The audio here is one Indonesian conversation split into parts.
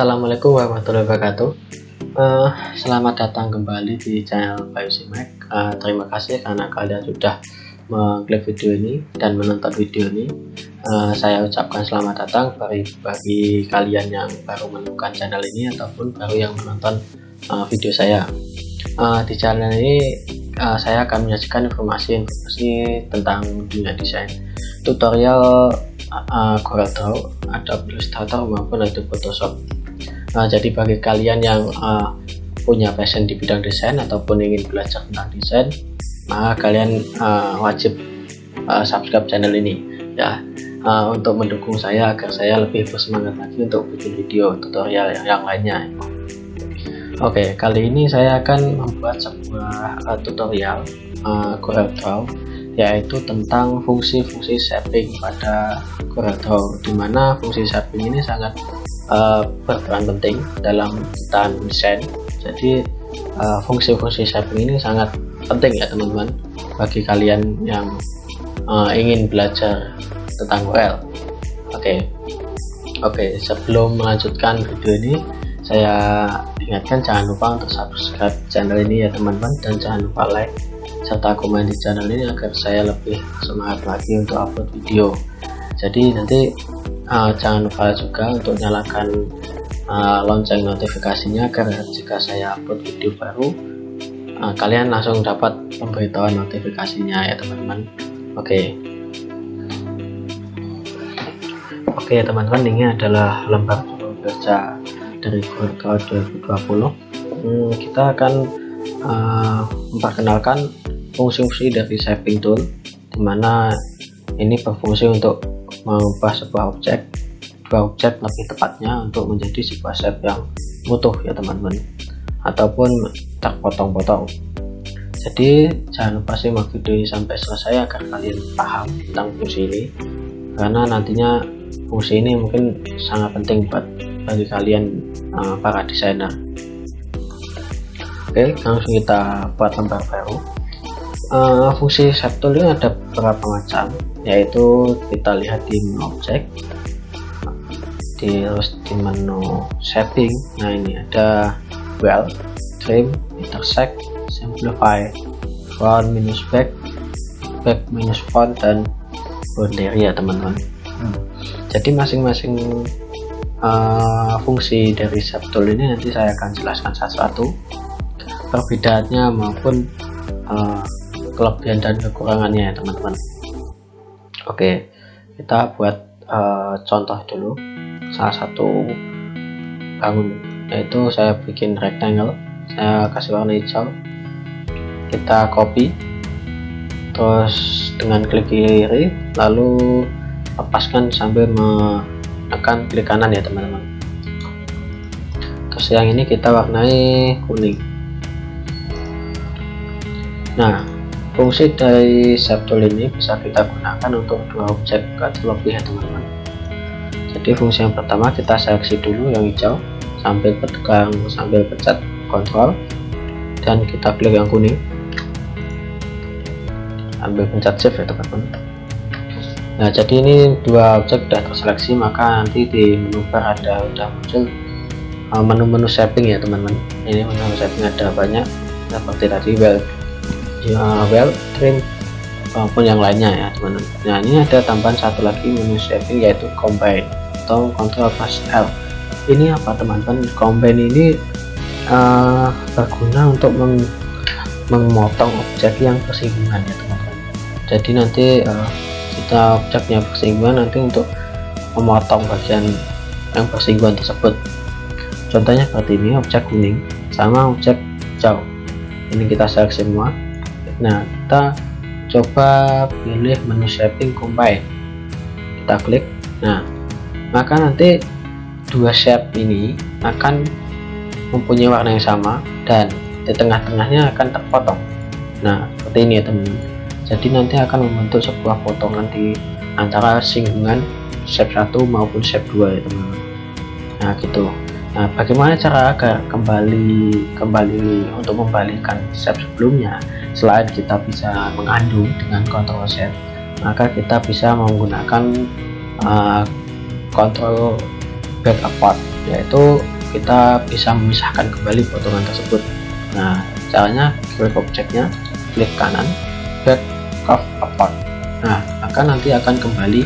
Assalamualaikum warahmatullahi wabarakatuh. Selamat datang kembali di channel Biosimac. Terima kasih karena kalian sudah mengklik video ini dan menonton video ini. Saya ucapkan selamat datang bagi kalian yang baru menemukan channel ini ataupun baru yang menonton video saya. Di channel ini saya akan menyajikan informasi tentang dunia desain, tutorial CorelDRAW, Adobe Illustrator maupun Adobe Photoshop. Jadi bagi kalian yang punya passion di bidang desain ataupun ingin belajar tentang desain, maka kalian wajib subscribe channel ini ya, untuk mendukung saya agar saya lebih bersemangat lagi untuk bikin video tutorial yang lainnya. Oke, kali ini saya akan membuat sebuah tutorial CorelDRAW, yaitu tentang fungsi-fungsi shaping pada CorelDRAW, dimana fungsi shaping ini sangat berperan penting dalam ciptaan desain. Jadi fungsi-fungsi shaping ini sangat penting ya teman-teman bagi kalian yang ingin belajar tentang Corel. Oke, sebelum melanjutkan video ini, saya ingatkan jangan lupa untuk subscribe channel ini ya teman-teman, dan jangan lupa like serta komen di channel ini agar saya lebih semangat lagi untuk upload video. Jadi nanti jangan lupa juga untuk nyalakan lonceng notifikasinya agar jika saya upload video baru kalian langsung dapat pemberitahuan notifikasinya ya teman-teman. Oke teman-teman, ini adalah lembar kerja dari CorelDRAW 2020. Kita akan memperkenalkan fungsi-fungsi dari shaping tool, dimana ini berfungsi untuk mengubah dua objek lebih tepatnya untuk menjadi sebuah shape yang utuh ya teman-teman, ataupun terpotong-potong. Jadi jangan lupa simak video ini sampai selesai agar kalian paham tentang fungsi ini, karena nantinya fungsi ini mungkin sangat penting bagi kalian para desainer. Oke, langsung kita buat lembar baru. Fungsi shape tool ini ada beberapa macam, yaitu kita lihat di menu objek, terus di menu shaping. Nah, ini ada weld, trim, intersect, simplify, front minus back, back minus front, dan boundary ya teman-teman. Jadi masing-masing fungsi dari shape tool ini nanti saya akan jelaskan satu-satu perbedaannya maupun kelebihan dan kekurangannya ya teman-teman. Oke, kita buat contoh dulu salah satu bangun, yaitu saya bikin rectangle, saya kasih warna hijau, kita copy, terus dengan klik kiri lalu lepaskan sambil menekan klik kanan ya teman-teman. Terus yang ini kita warnai kuning. Nah, fungsi dari shape tool ini bisa kita gunakan untuk dua objek atau lebih ya teman-teman. Jadi fungsi yang pertama, kita seleksi dulu yang hijau sambil pencet Ctrl dan kita klik yang kuning sambil pencet Shift ya teman-teman. Nah, jadi ini dua objek sudah terseleksi, maka nanti di menu bar udah muncul menu-menu shaping ya teman-teman. Ini menu shaping ada banyak seperti tadi weld, trim maupun yang lainnya ya teman-teman. Nah, ini ada tambahan satu lagi menu shaping, yaitu combine atau Ctrl plus L. Ini apa teman-teman? Combine ini berguna untuk memotong objek yang bersinggungan ya teman-teman. Jadi nanti jika objeknya bersinggungan, nanti untuk memotong bagian yang bersinggungan tersebut. Contohnya seperti ini, objek kuning sama objek hijau. Ini kita seleksi semua. Nah, kita coba pilih menu shaping combine, kita klik. Nah, maka nanti dua shape ini akan mempunyai warna yang sama dan di tengah-tengahnya akan terpotong. Nah, seperti ini ya teman-teman. Jadi nanti akan membentuk sebuah potongan di antara singgungan shape 1 maupun shape 2 ya teman-teman. Nah, gitu. Nah, bagaimana cara agar kembali untuk membalikan shape sebelumnya? Selain kita bisa mengunduh dengan Ctrl Z, maka kita bisa menggunakan Ctrl back apart, yaitu kita bisa memisahkan kembali potongan tersebut. Nah, caranya klik objeknya, klik kanan, back curve apart. Nah, maka nanti akan kembali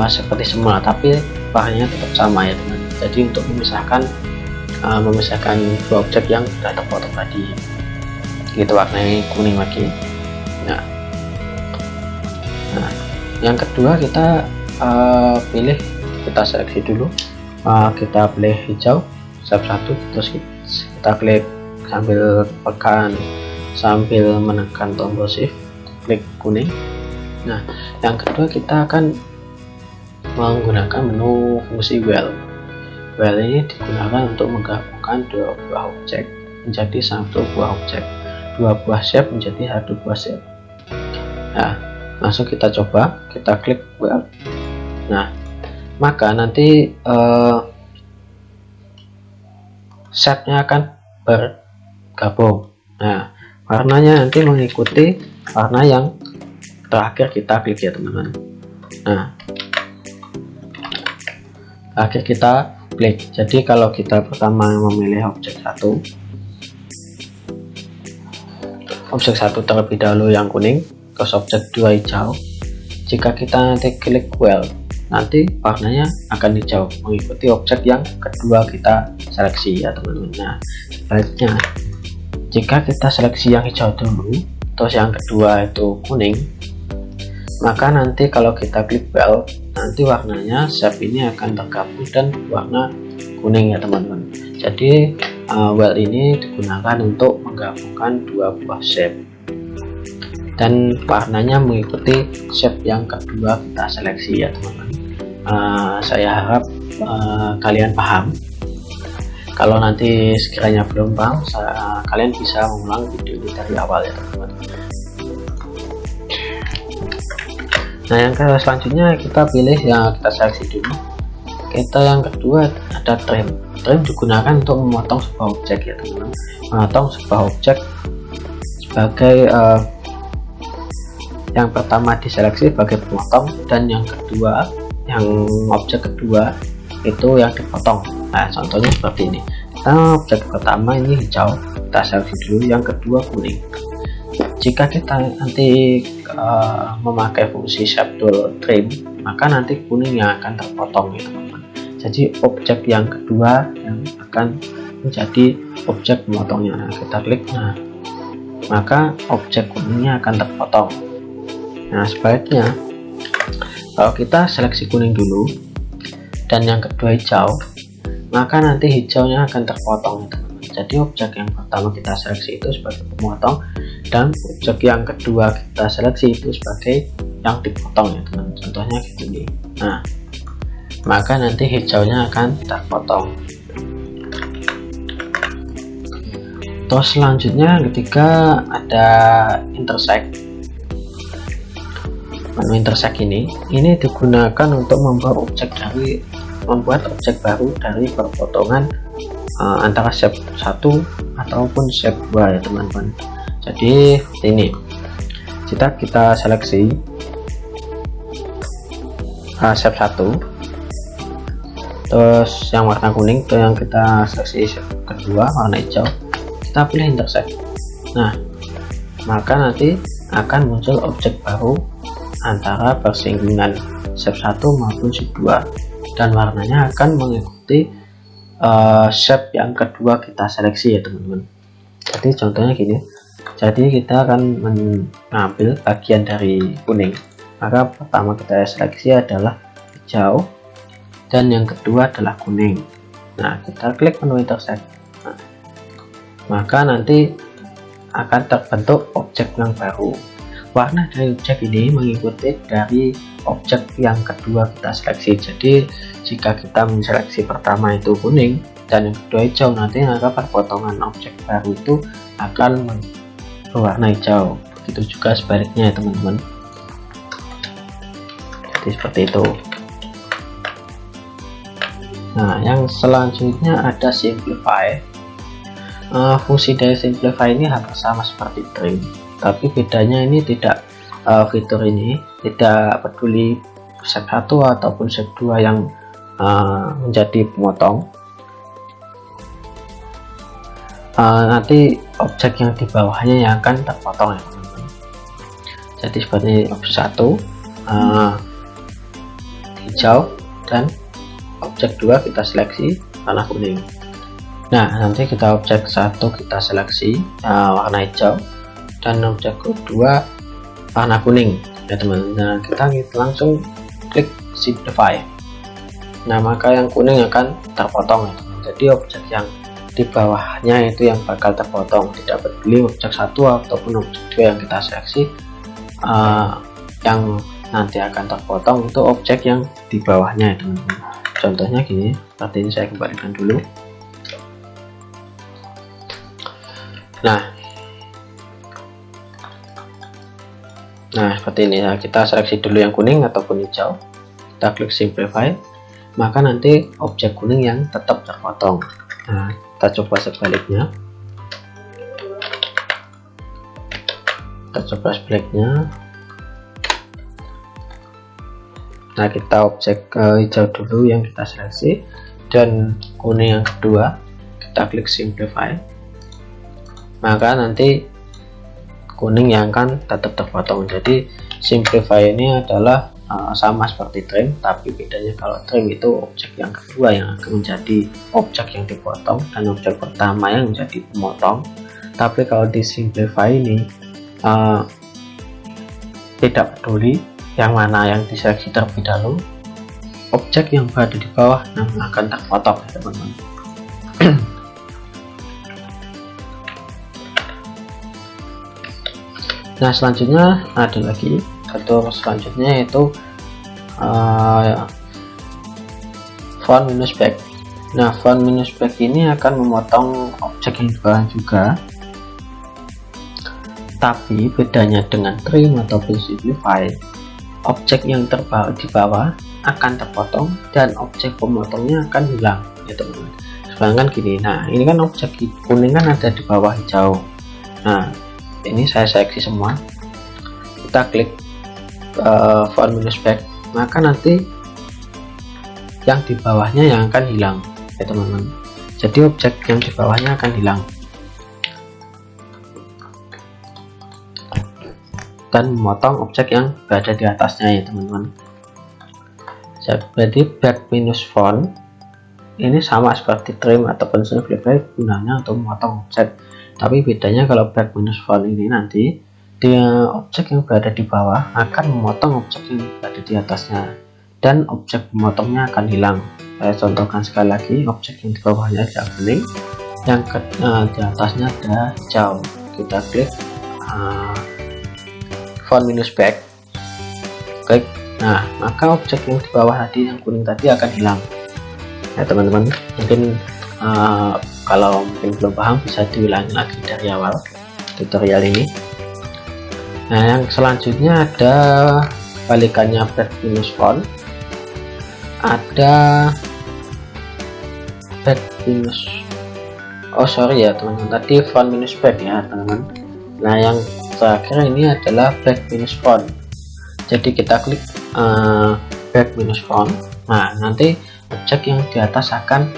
seperti semula, tapi warnanya tetap sama ya teman. Jadi untuk memisahkan dua objek yang sudah terpotong tadi, gitu warnanya kuning lagi. Nah, yang kedua kita pilih, kita seleksi dulu, kita pilih hijau step 1, terus kita klik sambil menekan tombol shift, klik kuning. Nah, yang kedua kita akan menggunakan menu fungsi well. Well ini digunakan untuk menggabungkan dua buah objek menjadi satu buah objek, dua buah shape menjadi satu buah shape. Nah, langsung kita coba, kita klik well. Nah, maka nanti shape-nya akan bergabung. Nah, warnanya nanti mengikuti warna yang terakhir kita klik ya teman-teman. Nah, akhir kita klik. Jadi kalau kita pertama memilih objek satu terlebih dahulu yang kuning, terus objek 2 hijau. Jika kita nanti klik well, nanti warnanya akan hijau mengikuti objek yang kedua kita seleksi ya teman-teman. Nah, sebaliknya jika kita seleksi yang hijau dulu terus yang kedua itu kuning, maka nanti kalau kita klik well, nanti warnanya shape ini akan tergabung dan warna kuning ya teman-teman. Jadi well ini digunakan untuk menggabungkan dua buah shape dan warnanya mengikuti shape yang kedua kita seleksi ya teman-teman. Saya harap kalian paham. Kalau nanti sekiranya belum paham, kalian bisa mengulang video ini dari awal ya teman-teman. Nah, yang selanjutnya kita pilih yang kita seleksi dulu. Kita yang kedua ada trim. Trim digunakan untuk memotong sebuah objek ya teman-teman. Memotong sebuah objek sebagai yang pertama diseleksi sebagai pemotong, dan yang kedua, yang objek kedua itu yang dipotong. Nah, contohnya seperti ini. Objek pertama ini hijau, kita seleksi dulu, yang kedua kuning. Jika kita nanti memakai fungsi shape tool trim, maka nanti kuning yang akan terpotong ya teman-teman. Jadi objek yang kedua yang akan menjadi objek memotongnya. Nah, kita klik, nah maka objek kuningnya akan terpotong. Nah, sebaliknya kalau kita seleksi kuning dulu dan yang kedua hijau, maka nanti hijaunya akan terpotong ya teman-teman. Jadi objek yang pertama kita seleksi itu sebagai pemotong, dan objek yang kedua kita seleksi itu sebagai yang dipotong ya teman. Contohnya gini. Nah, maka nanti hijaunya akan terpotong. Terus selanjutnya ketiga ada intersect. Menu intersect ini digunakan untuk membuat objek baru dari perpotongan antara shape 1 ataupun shape 2 ya teman-teman. Jadi ini kita seleksi shape 1, terus yang warna kuning itu yang kita seleksi shape kedua warna hijau, kita pilih intersect. Nah, maka nanti akan muncul objek baru antara persinggungan shape 1 maupun shape 2, dan warnanya akan mengikuti shape yang kedua kita seleksi ya teman-teman. Jadi contohnya gini. Jadi kita akan mengambil bagian dari kuning, maka pertama kita seleksi adalah hijau dan yang kedua adalah kuning. Nah, kita klik menu intersect. Nah, maka nanti akan terbentuk objek yang baru. Warna dari objek ini mengikuti dari objek yang kedua kita seleksi. Jadi jika kita menseleksi pertama itu kuning dan yang kedua hijau, nanti maka perpotongan objek baru itu akan berwarna hijau. Begitu juga sebaliknya ya teman-teman. Jadi seperti itu. Nah, yang selanjutnya ada simplify. Fungsi dari simplify ini hampir sama seperti trim, tapi bedanya ini tidak fitur ini tidak peduli shape 1 ataupun shape 2 yang menjadi pemotong. nanti objek yang di bawahnya yang akan terpotong ya teman-teman. Jadi seperti objek 1 hijau, dan objek 2 kita seleksi warna kuning. Nah, nanti kita objek 1 kita seleksi warna hijau, dan objek kedua warna kuning ya teman-teman. Nah, kita langsung klik simplify. Nah, maka yang kuning akan terpotong ya teman-teman. Jadi objek yang di bawahnya itu yang bakal terpotong, tidak peduli objek 1 ataupun objek 2 yang kita seleksi, yang nanti akan terpotong itu objek yang di bawahnya ya teman-teman. Contohnya gini, seperti ini, saya kembalikan dulu. Nah seperti ini ya, kita seleksi dulu yang kuning ataupun hijau, kita klik simplify, maka nanti objek kuning yang tetap terpotong. Nah, kita coba sebaliknya, nah kita objek hijau dulu yang kita seleksi, dan kuning yang kedua kita klik simplify, maka nanti kuning yang akan tetap terpotong. Jadi simplify ini adalah sama seperti trim, tapi bedanya kalau trim itu objek yang kedua yang akan menjadi objek yang dipotong, dan objek pertama yang menjadi pemotong. Tapi kalau di simplify ini tidak peduli yang mana yang diseleksi terlebih dahulu, objek yang berada di bawah akan terpotong ya teman-teman. Nah, selanjutnya ada lagi fitur selanjutnya, yaitu front minus back. Nah, front minus back ini akan memotong objek yang di bawah juga, tapi bedanya dengan trim ataupun simplify, objek yang di bawah akan terpotong dan objek pemotongnya akan hilang ya teman-teman. Sedangkan gini, nah ini kan objek kuning kan ada di bawah hijau. Nah, ini saya seleksi semua, kita klik front minus back, maka nanti yang di bawahnya yang akan hilang ya teman-teman. Jadi objek yang di bawahnya akan hilang dan memotong objek yang berada di atasnya ya teman-teman. Jadi back minus front ini sama seperti trim ataupun simplify, gunanya untuk memotong objek. Tapi bedanya kalau back minus front ini nanti dia objek yang berada di bawah akan memotong objek yang berada di atasnya, dan objek pemotongnya akan hilang. Saya contohkan sekali lagi, objek yang di bawahnya ada kuning, yang di atasnya ada hijau. Kita klik front minus back, klik. Nah, maka objek yang di bawah tadi yang kuning tadi akan hilang ya teman-teman. Mungkin kalau mungkin belum paham, bisa diulangi lagi dari awal tutorial ini. Nah, yang selanjutnya ada balikannya back minus front, ada back minus ya teman-teman, tadi front minus back ya teman-teman. Nah, yang terakhir ini adalah back minus front. Jadi kita klik back minus front, nah nanti objek yang di atas akan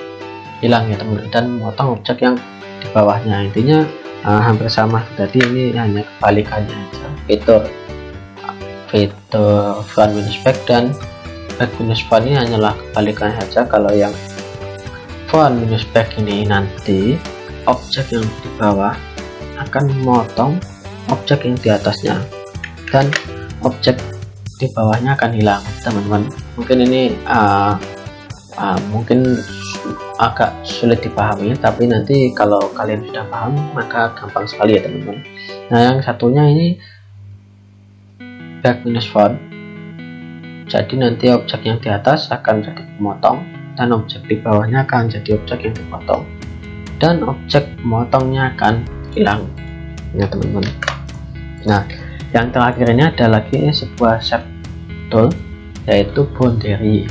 hilang ya teman-teman, dan memotong objek yang di bawahnya. Intinya hampir sama, tadi ini hanya kebalikannya aja. Fitur front minus back dan back minus front ini hanyalah kebalikannya saja. Kalau yang front minus back ini nanti objek yang di bawah akan memotong objek yang di atasnya, dan objek di bawahnya akan hilang teman-teman. Mungkin ini mungkin agak sulit dipahami, tapi nanti kalau kalian sudah paham maka gampang sekali ya teman-teman. Nah, yang satunya ini back minus front, jadi nanti objek yang di atas akan jadi pemotong, dan objek di bawahnya akan jadi objek yang dipotong, dan objek pemotongnya akan hilang ya teman-teman. Nah, yang terakhir ini ada lagi sebuah shape tool, yaitu boundary.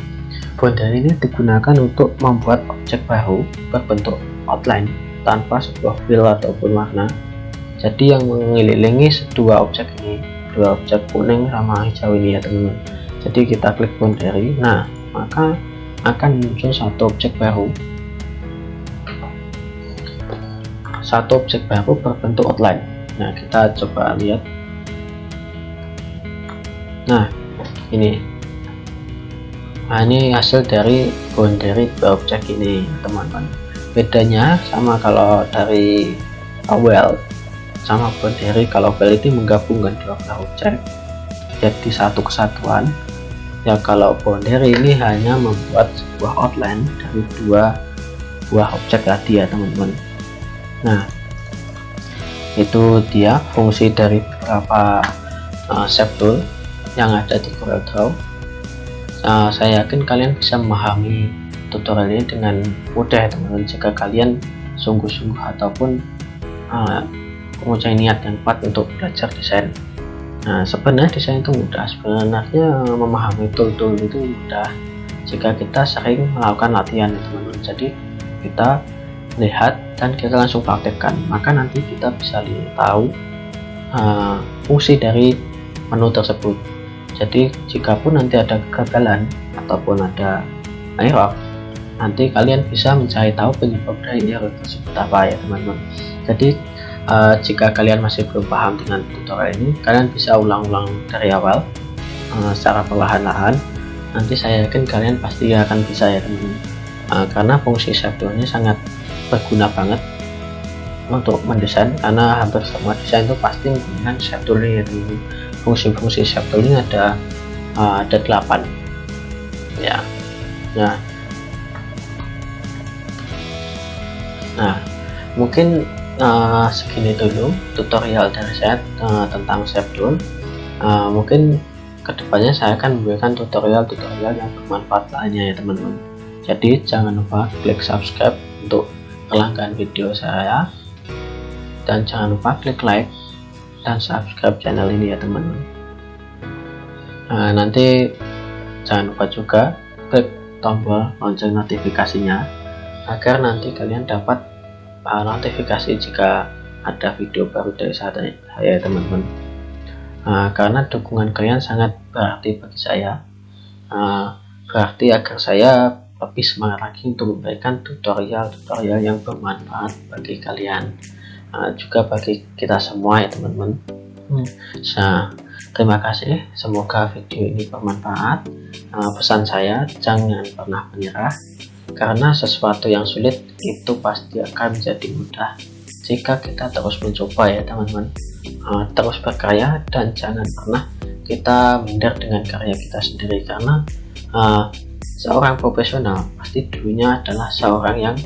Boundary ini digunakan untuk membuat objek baru berbentuk outline tanpa sebuah fill ataupun warna. Jadi yang mengelilingi dua objek ini, dua objek kuning sama hijau ini ya teman-teman. Jadi kita klik boundary, nah maka akan muncul satu objek baru satu objek baru berbentuk outline. Nah, kita coba lihat. Nah, ini hasil dari boundary objek ini, teman-teman. Bedanya sama kalau dari well sama boundary. Kalau well itu menggabungkan dua belah objek jadi satu kesatuan. Ya, kalau boundary ini hanya membuat sebuah outline dari dua buah objek tadi ya, teman-teman. Nah, itu dia fungsi dari beberapa shape tool yang ada di CorelDRAW. Saya yakin kalian bisa memahami tutorial ini dengan mudah ya, teman-teman, jika kalian sungguh-sungguh ataupun mempunyai niat yang kuat untuk belajar desain. Nah, sebenarnya desain itu mudah. Sebenarnya memahami tool-tool itu mudah jika kita sering melakukan latihan ya, teman-teman. Jadi kita lihat dan kita langsung praktekkan, maka nanti kita bisa tahu fungsi dari menu tersebut. Jadi jikapun nanti ada kegagalan ataupun ada error, nanti kalian bisa mencari tahu penyebab dari error tersebut apa ya, teman-teman. Jadi jika kalian masih belum paham dengan tutorial ini, kalian bisa ulang-ulang dari awal secara perlahan-lahan. Nanti saya yakin kalian pasti akan bisa ya, teman-teman. Karena fungsi shape tool ini sangat berguna banget untuk mendesain, karena hampir semua desain itu pasti menggunakan shape tool ini. Fungsi-fungsi shape tool ini ada 8 ya. Nah, mungkin segini dulu tutorial dari saya tentang shape tool. Mungkin kedepannya saya akan memberikan tutorial-tutorial yang bermanfaat lainnya ya, teman-teman. Jadi jangan lupa klik subscribe untuk langganan video saya, dan jangan lupa klik like dan subscribe channel ini ya, teman-teman. Nanti jangan lupa juga klik tombol lonceng notifikasinya agar nanti kalian dapat notifikasi jika ada video baru dari saya ya, teman-teman. Karena dukungan kalian sangat berarti bagi saya, berarti agar saya lebih semangat lagi untuk memberikan tutorial-tutorial yang bermanfaat bagi kalian, juga bagi kita semua ya, teman-teman. Terima kasih, semoga video ini bermanfaat. Pesan saya, jangan pernah menyerah, karena sesuatu yang sulit itu pasti akan menjadi mudah jika kita terus mencoba ya, teman-teman. Terus berkarya dan jangan pernah kita minder dengan karya kita sendiri, karena seorang profesional pasti dulunya adalah seorang yang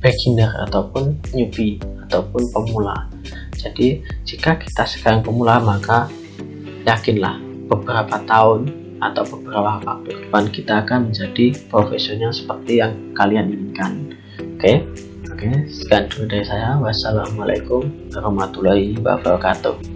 beginner ataupun newbie ataupun pemula. Jadi jika kita sekarang pemula, maka yakinlah beberapa tahun atau beberapa waktu depan kita akan menjadi profesional seperti yang kalian inginkan. Oke, sekian dulu dari saya. Wassalamualaikum warahmatullahi wabarakatuh.